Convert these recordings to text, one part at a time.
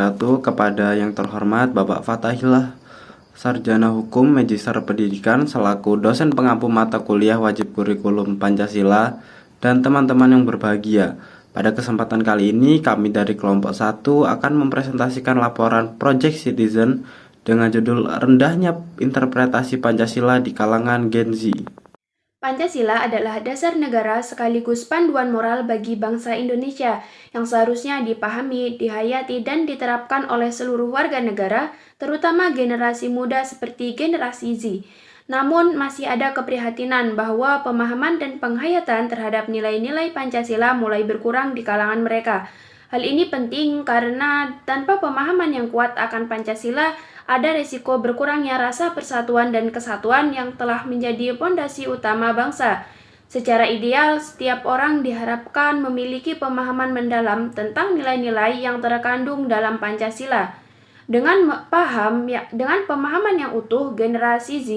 wabarakatuh kepada yang terhormat Bapak Fatahillah, Sarjana Hukum Magister Pendidikan selaku dosen pengampu mata kuliah wajib kurikulum Pancasila dan teman-teman yang berbahagia. Pada kesempatan kali ini kami dari kelompok 1 akan mempresentasikan laporan Project Citizen dengan judul Rendahnya Interpretasi Pancasila di Kalangan Gen Z. Pancasila adalah dasar negara sekaligus panduan moral bagi bangsa Indonesia yang seharusnya dipahami, dihayati, dan diterapkan oleh seluruh warga negara, terutama generasi muda seperti generasi Z. Namun, masih ada keprihatinan bahwa pemahaman dan penghayatan terhadap nilai-nilai Pancasila mulai berkurang di kalangan mereka. Hal ini penting karena tanpa pemahaman yang kuat akan Pancasila, ada risiko berkurangnya rasa persatuan dan kesatuan yang telah menjadi fondasi utama bangsa. Secara ideal, setiap orang diharapkan memiliki pemahaman mendalam tentang nilai-nilai yang terkandung dalam Pancasila. Dengan pemahaman yang utuh, generasi Z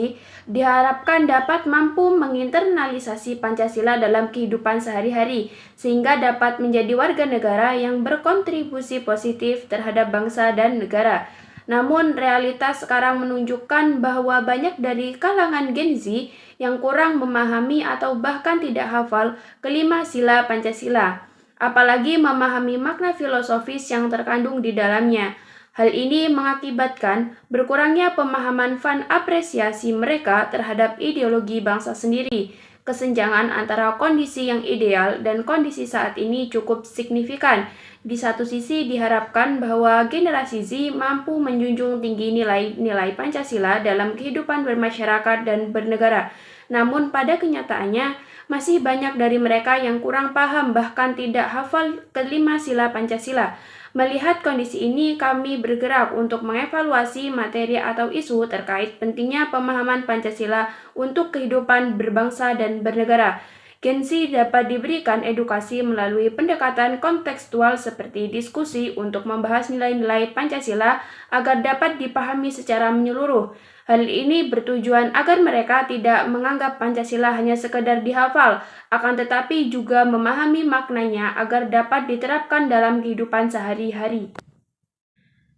diharapkan dapat mampu menginternalisasi Pancasila dalam kehidupan sehari-hari, sehingga dapat menjadi warga negara yang berkontribusi positif terhadap bangsa dan negara. Namun, realitas sekarang menunjukkan bahwa banyak dari kalangan Gen Z yang kurang memahami atau bahkan tidak hafal kelima sila Pancasila, apalagi memahami makna filosofis yang terkandung di dalamnya. Hal ini mengakibatkan berkurangnya pemahaman fan apresiasi mereka terhadap ideologi bangsa sendiri. Kesenjangan antara kondisi yang ideal dan kondisi saat ini cukup signifikan. Di satu sisi diharapkan bahwa generasi Z mampu menjunjung tinggi nilai-nilai Pancasila dalam kehidupan bermasyarakat dan bernegara. Namun pada kenyataannya, masih banyak dari mereka yang kurang paham bahkan tidak hafal kelima sila Pancasila. Melihat kondisi ini, kami bergerak untuk mengevaluasi materi atau isu terkait pentingnya pemahaman Pancasila untuk kehidupan berbangsa dan bernegara. Gen Z dapat diberikan edukasi melalui pendekatan kontekstual seperti diskusi untuk membahas nilai-nilai Pancasila agar dapat dipahami secara menyeluruh. Hal ini bertujuan agar mereka tidak menganggap Pancasila hanya sekedar dihafal, akan tetapi juga memahami maknanya agar dapat diterapkan dalam kehidupan sehari-hari.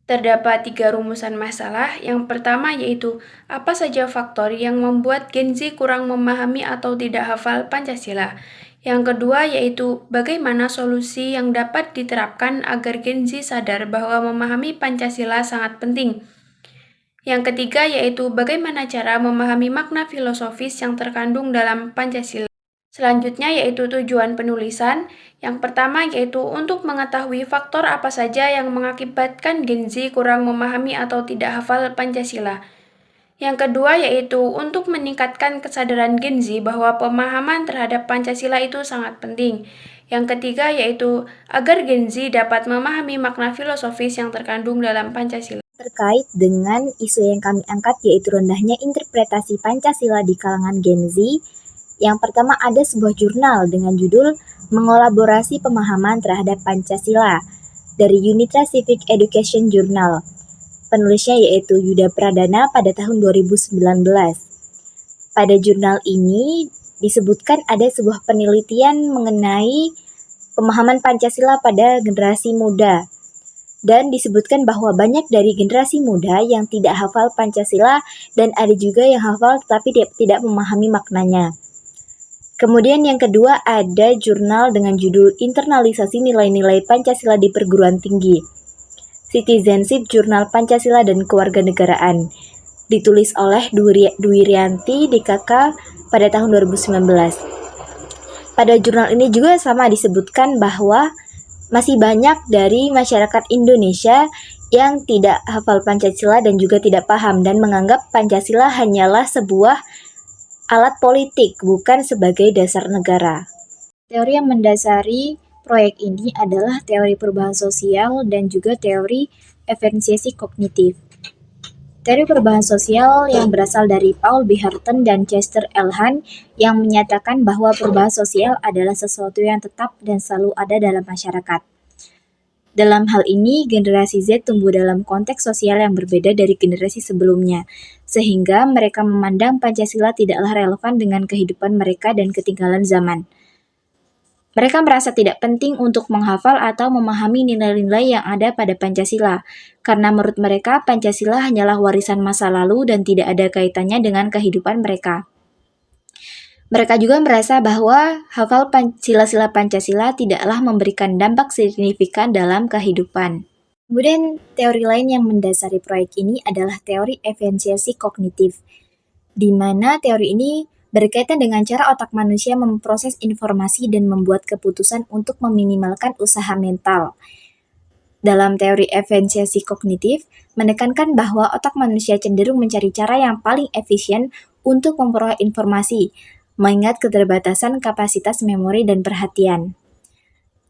Terdapat 3 rumusan masalah. Yang pertama yaitu, apa saja faktor yang membuat Gen Z kurang memahami atau tidak hafal Pancasila. Yang kedua yaitu, bagaimana solusi yang dapat diterapkan agar Gen Z sadar bahwa memahami Pancasila sangat penting. Yang ketiga yaitu, bagaimana cara memahami makna filosofis yang terkandung dalam Pancasila. Selanjutnya yaitu tujuan penulisan. Yang pertama yaitu untuk mengetahui faktor apa saja yang mengakibatkan Gen Z kurang memahami atau tidak hafal Pancasila. Yang kedua yaitu untuk meningkatkan kesadaran Gen Z bahwa pemahaman terhadap Pancasila itu sangat penting. Yang ketiga yaitu agar Gen Z dapat memahami makna filosofis yang terkandung dalam Pancasila. Terkait dengan isu yang kami angkat yaitu rendahnya interpretasi Pancasila di kalangan Gen Z, yang pertama ada sebuah jurnal dengan judul Mengolaborasi Pemahaman Terhadap Pancasila dari Unitra Civic Education Journal. Penulisnya yaitu Yuda Pradana pada tahun 2019. Pada jurnal ini disebutkan ada sebuah penelitian mengenai pemahaman Pancasila pada generasi muda. Dan disebutkan bahwa banyak dari generasi muda yang tidak hafal Pancasila dan ada juga yang hafal tetapi tidak memahami maknanya. Kemudian yang kedua ada jurnal dengan judul Internalisasi Nilai-Nilai Pancasila di Perguruan Tinggi, Citizenship Jurnal Pancasila dan Kewarganegaraan, ditulis oleh Dwi Rianti DKK pada tahun 2019. Pada jurnal ini juga sama disebutkan bahwa masih banyak dari masyarakat Indonesia yang tidak hafal Pancasila dan juga tidak paham dan menganggap Pancasila hanyalah sebuah alat politik, bukan sebagai dasar negara. Teori yang mendasari proyek ini adalah teori perubahan sosial dan juga teori esensiasi kognitif. Teori perubahan sosial yang berasal dari Paul B. Hutton dan Chester L. Hunt yang menyatakan bahwa perubahan sosial adalah sesuatu yang tetap dan selalu ada dalam masyarakat. Dalam hal ini, generasi Z tumbuh dalam konteks sosial yang berbeda dari generasi sebelumnya, sehingga mereka memandang Pancasila tidaklah relevan dengan kehidupan mereka dan ketinggalan zaman. Mereka merasa tidak penting untuk menghafal atau memahami nilai-nilai yang ada pada Pancasila, karena menurut mereka Pancasila hanyalah warisan masa lalu dan tidak ada kaitannya dengan kehidupan mereka. Mereka juga merasa bahwa hafal sila-sila Pancasila tidaklah memberikan dampak signifikan dalam kehidupan. Kemudian teori lain yang mendasari proyek ini adalah teori esensiasi kognitif, di mana teori ini berkaitan dengan cara otak manusia memproses informasi dan membuat keputusan untuk meminimalkan usaha mental. Dalam teori esensiasi kognitif, menekankan bahwa otak manusia cenderung mencari cara yang paling efisien untuk memperoleh informasi, mengingat keterbatasan kapasitas memori dan perhatian.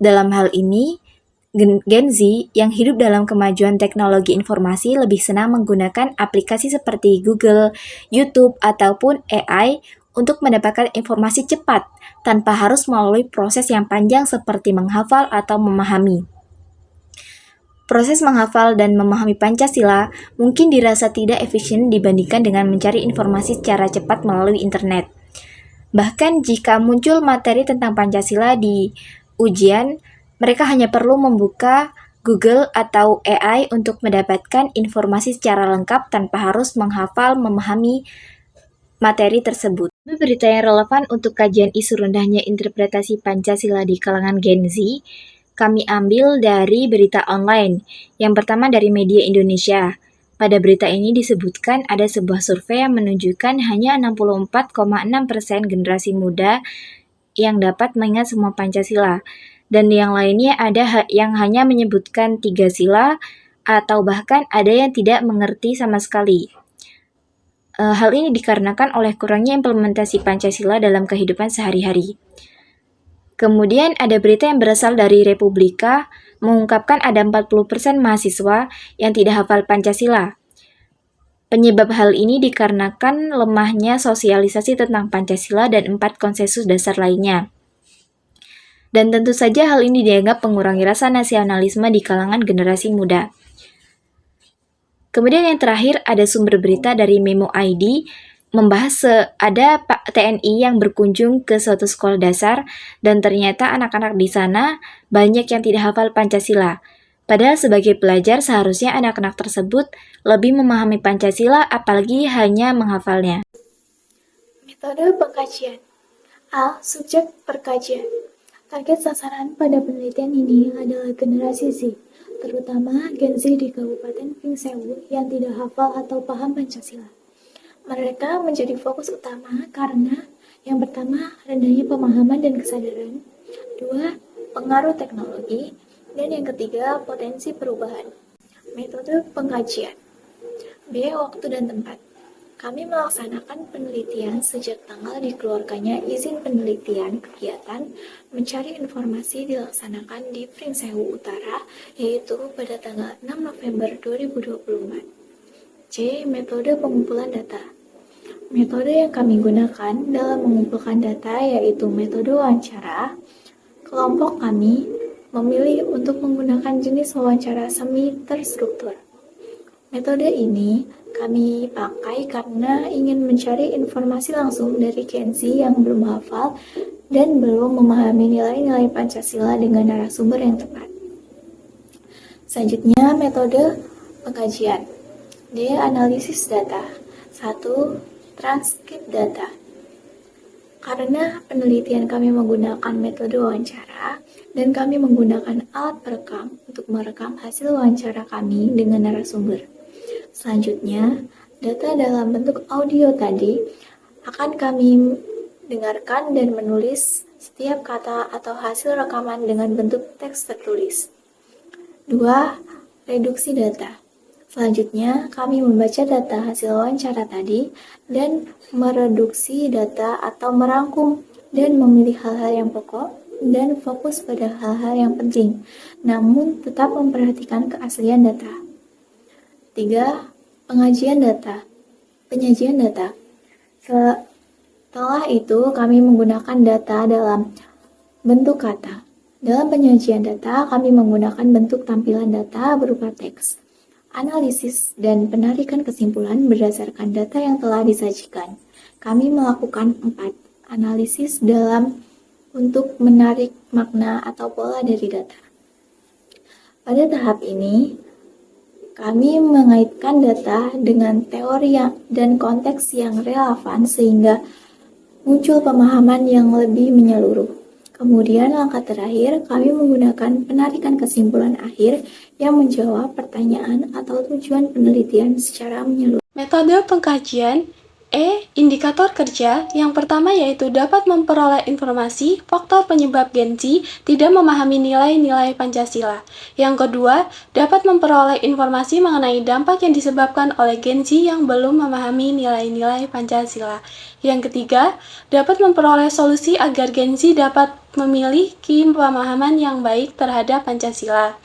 Dalam hal ini, Gen Z yang hidup dalam kemajuan teknologi informasi lebih senang menggunakan aplikasi seperti Google, YouTube, ataupun AI untuk mendapatkan informasi cepat tanpa harus melalui proses yang panjang seperti menghafal atau memahami. Proses menghafal dan memahami Pancasila mungkin dirasa tidak efisien dibandingkan dengan mencari informasi secara cepat melalui internet. Bahkan jika muncul materi tentang Pancasila di ujian, mereka hanya perlu membuka Google atau AI untuk mendapatkan informasi secara lengkap tanpa harus menghafal memahami materi tersebut. Berita yang relevan untuk kajian isu rendahnya interpretasi Pancasila di kalangan Gen Z, kami ambil dari berita online. Yang pertama dari Media Indonesia. Pada berita ini disebutkan ada sebuah survei yang menunjukkan hanya 64,6% generasi muda yang dapat mengingat semua Pancasila. Dan yang lainnya ada yang hanya menyebutkan 3 sila atau bahkan ada yang tidak mengerti sama sekali. Hal ini dikarenakan oleh kurangnya implementasi Pancasila dalam kehidupan sehari-hari. Kemudian ada berita yang berasal dari Republika mengungkapkan ada 40% mahasiswa yang tidak hafal Pancasila. Penyebab hal ini dikarenakan lemahnya sosialisasi tentang Pancasila dan 4 konsensus dasar lainnya. Dan tentu saja hal ini dianggap mengurangi rasa nasionalisme di kalangan generasi muda. Kemudian yang terakhir ada sumber berita dari Memo ID membahas ada TNI yang berkunjung ke suatu sekolah dasar dan ternyata anak-anak di sana banyak yang tidak hafal Pancasila. Padahal sebagai pelajar seharusnya anak-anak tersebut lebih memahami Pancasila apalagi hanya menghafalnya. Metode pengkajian. A. Subjek perkajian. Target sasaran pada penelitian ini adalah generasi Z, terutama Gen Z di Kabupaten Pringsewu yang tidak hafal atau paham Pancasila. Mereka menjadi fokus utama karena yang pertama, rendahnya pemahaman dan kesadaran. 2. Pengaruh teknologi. Dan yang ketiga, potensi perubahan. Metode pengkajian. B. Waktu dan tempat. Kami melaksanakan penelitian sejak tanggal dikeluarkannya izin penelitian kegiatan mencari informasi dilaksanakan di Pringsewu Utara, yaitu pada tanggal 6 November 2024. C. Metode pengumpulan data. Metode yang kami gunakan dalam mengumpulkan data yaitu metode wawancara. Kelompok kami memilih untuk menggunakan jenis wawancara semi terstruktur. Metode ini kami pakai karena ingin mencari informasi langsung dari Gen Z yang belum hafal dan belum memahami nilai-nilai Pancasila dengan narasumber yang tepat. Selanjutnya, metode pengkajian. D. Analisis data. 1. Transkrip data. Karena penelitian kami menggunakan metode wawancara dan kami menggunakan alat perekam untuk merekam hasil wawancara kami dengan narasumber. Selanjutnya, data dalam bentuk audio tadi akan kami dengarkan dan menulis setiap kata atau hasil rekaman dengan bentuk teks tertulis. 2. Reduksi data. Selanjutnya, kami membaca data hasil wawancara tadi dan mereduksi data atau merangkum dan memilih hal-hal yang pokok dan fokus pada hal-hal yang penting, namun tetap memperhatikan keaslian data. 3. Penyajian data. Setelah itu, kami menggunakan data dalam bentuk kata. Dalam penyajian data, kami menggunakan bentuk tampilan data berupa teks. Analisis dan penarikan kesimpulan berdasarkan data yang telah disajikan. Kami melakukan 4 analisis dalam untuk menarik makna atau pola dari data. Pada tahap ini, kami mengaitkan data dengan teori dan konteks yang relevan sehingga muncul pemahaman yang lebih menyeluruh. Kemudian langkah terakhir, kami menggunakan penarikan kesimpulan akhir yang menjawab pertanyaan atau tujuan penelitian secara menyeluruh. Metode pengkajian indikator kerja. Yang pertama yaitu dapat memperoleh informasi faktor penyebab Gen Z tidak memahami nilai-nilai Pancasila. Yang kedua, dapat memperoleh informasi mengenai dampak yang disebabkan oleh Gen Z yang belum memahami nilai-nilai Pancasila. Yang ketiga, dapat memperoleh solusi agar Gen Z dapat memiliki pemahaman yang baik terhadap Pancasila.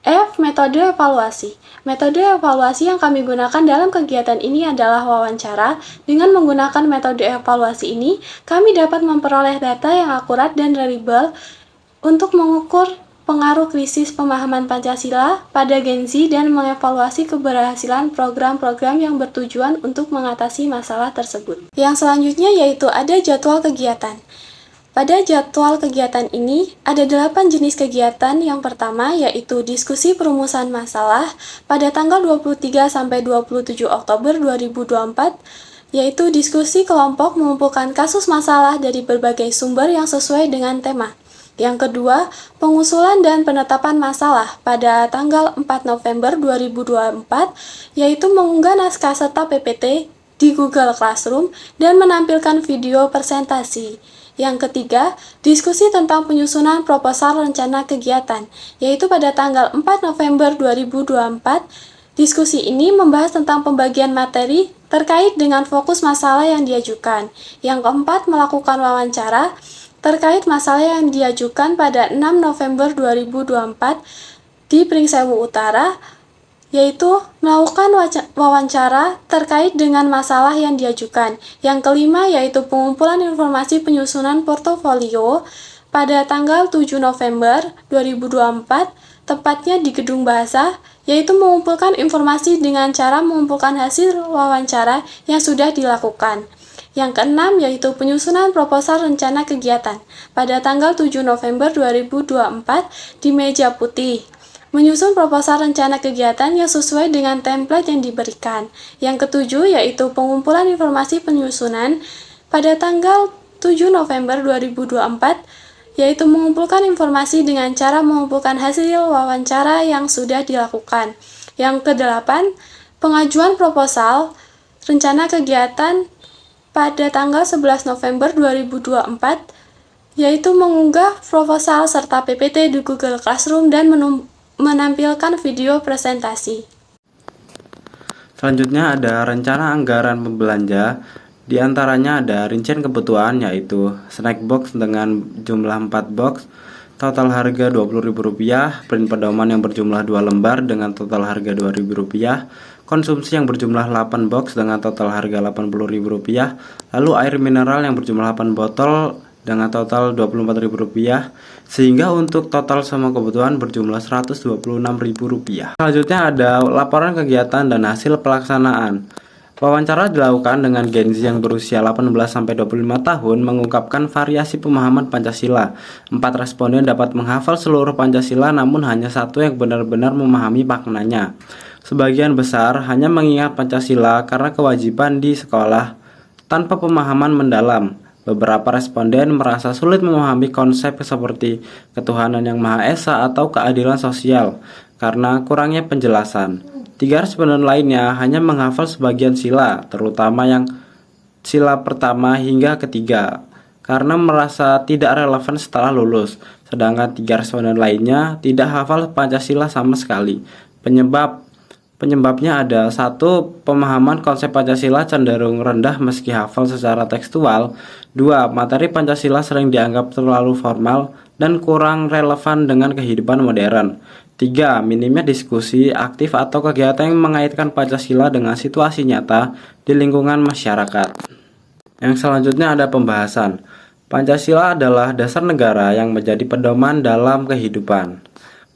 F. Metode evaluasi. Metode evaluasi yang kami gunakan dalam kegiatan ini adalah wawancara. Dengan menggunakan metode evaluasi ini, kami dapat memperoleh data yang akurat dan reliable untuk mengukur pengaruh krisis pemahaman Pancasila pada Gen Z dan mengevaluasi keberhasilan program-program yang bertujuan untuk mengatasi masalah tersebut. Yang selanjutnya yaitu ada jadwal kegiatan. Pada jadwal kegiatan ini, ada 8 jenis kegiatan. Yang pertama yaitu diskusi perumusan masalah pada tanggal 23 sampai 27 Oktober 2024, yaitu diskusi kelompok mengumpulkan kasus masalah dari berbagai sumber yang sesuai dengan tema. Yang kedua, pengusulan dan penetapan masalah pada tanggal 4 November 2024, yaitu mengunggah naskah serta PPT di Google Classroom dan menampilkan video presentasi. Yang ketiga, diskusi tentang penyusunan proposal rencana kegiatan, yaitu pada tanggal 4 November 2024. Diskusi ini membahas tentang pembagian materi terkait dengan fokus masalah yang diajukan. Yang keempat, melakukan wawancara terkait masalah yang diajukan pada 6 November 2024 di Pringsewu Utara, yaitu melakukan wawancara terkait dengan masalah yang diajukan. Yang kelima yaitu pengumpulan informasi penyusunan portofolio pada tanggal 7 November 2024, tepatnya di Gedung Bahasa, yaitu mengumpulkan informasi dengan cara mengumpulkan hasil wawancara yang sudah dilakukan. Yang keenam yaitu penyusunan proposal rencana kegiatan pada tanggal 7 November 2024 di meja putih. Menyusun proposal rencana kegiatan yang sesuai dengan template yang diberikan. Yang ketujuh yaitu pengumpulan informasi penyusunan pada tanggal 7 November 2024, yaitu mengumpulkan informasi dengan cara mengumpulkan hasil wawancara yang sudah dilakukan. Yang kedelapan, pengajuan proposal rencana kegiatan pada tanggal 11 November 2024, yaitu mengunggah proposal serta PPT di Google Classroom dan menampilkan video presentasi. Selanjutnya ada rencana anggaran pembelanja. Di antaranya ada rincian kebutuhan yaitu snack box dengan jumlah 4 box, total harga Rp20.000, print pedoman yang berjumlah 2 lembar dengan total harga Rp2.000, konsumsi yang berjumlah 8 box dengan total harga Rp80.000, lalu air mineral yang berjumlah 8 botol dengan total Rp24.000, sehingga untuk total semua kebutuhan berjumlah Rp126.000. Selanjutnya ada laporan kegiatan dan hasil pelaksanaan. Wawancara dilakukan dengan Gen Z yang berusia 18-25 tahun mengungkapkan variasi pemahaman Pancasila. 4 responden dapat menghafal seluruh Pancasila namun hanya satu yang benar-benar memahami maknanya. Sebagian besar hanya mengingat Pancasila karena kewajiban di sekolah tanpa pemahaman mendalam. Beberapa responden merasa sulit memahami konsep seperti ketuhanan yang Maha Esa atau keadilan sosial karena kurangnya penjelasan. 3 responden lainnya hanya menghafal sebagian sila, terutama yang sila pertama hingga ketiga, karena merasa tidak relevan setelah lulus. Sedangkan 3 responden lainnya tidak hafal Pancasila sama sekali. Penyebabnya ada 1. Pemahaman konsep Pancasila cenderung rendah meski hafal secara tekstual. 2. Materi Pancasila sering dianggap terlalu formal dan kurang relevan dengan kehidupan modern. 3. Minimnya diskusi aktif atau kegiatan yang mengaitkan Pancasila dengan situasi nyata di lingkungan masyarakat. Yang selanjutnya ada pembahasan. Pancasila adalah dasar negara yang menjadi pedoman dalam kehidupan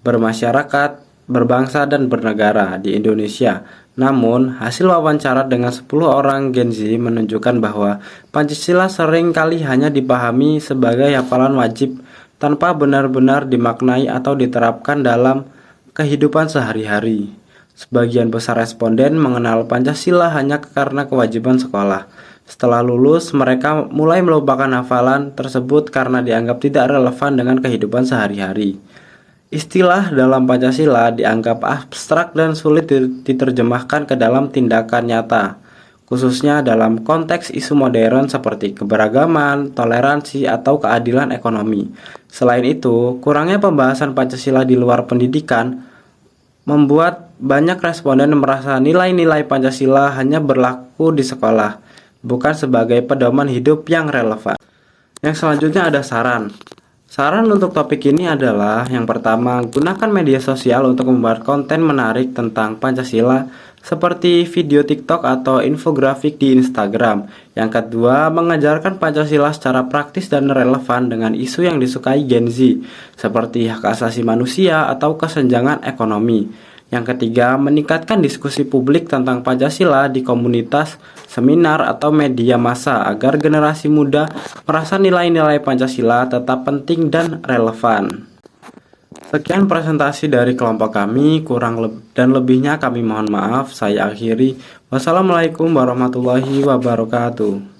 bermasyarakat berbangsa dan bernegara di Indonesia. Namun, hasil wawancara dengan 10 orang Gen Z menunjukkan bahwa Pancasila sering kali hanya dipahami sebagai hafalan wajib tanpa benar-benar dimaknai atau diterapkan dalam kehidupan sehari-hari. Sebagian besar responden mengenal Pancasila hanya karena kewajiban sekolah. Setelah lulus, mereka mulai melupakan hafalan tersebut karena dianggap tidak relevan dengan kehidupan sehari-hari. Istilah dalam Pancasila dianggap abstrak dan sulit diterjemahkan ke dalam tindakan nyata, khususnya dalam konteks isu modern seperti keberagaman, toleransi, atau keadilan ekonomi. Selain itu, kurangnya pembahasan Pancasila di luar pendidikan membuat banyak responden merasa nilai-nilai Pancasila hanya berlaku di sekolah, bukan sebagai pedoman hidup yang relevan. Yang selanjutnya ada saran. Saran untuk topik ini adalah yang pertama, gunakan media sosial untuk membuat konten menarik tentang Pancasila seperti video TikTok atau infografik di Instagram. Yang kedua, mengajarkan Pancasila secara praktis dan relevan dengan isu yang disukai Gen Z seperti hak asasi manusia atau kesenjangan ekonomi. Yang ketiga, meningkatkan diskusi publik tentang Pancasila di komunitas, seminar, atau media massa agar generasi muda merasa nilai-nilai Pancasila tetap penting dan relevan. Sekian presentasi dari kelompok kami, dan lebihnya kami mohon maaf. Saya akhiri. Wassalamualaikum warahmatullahi wabarakatuh.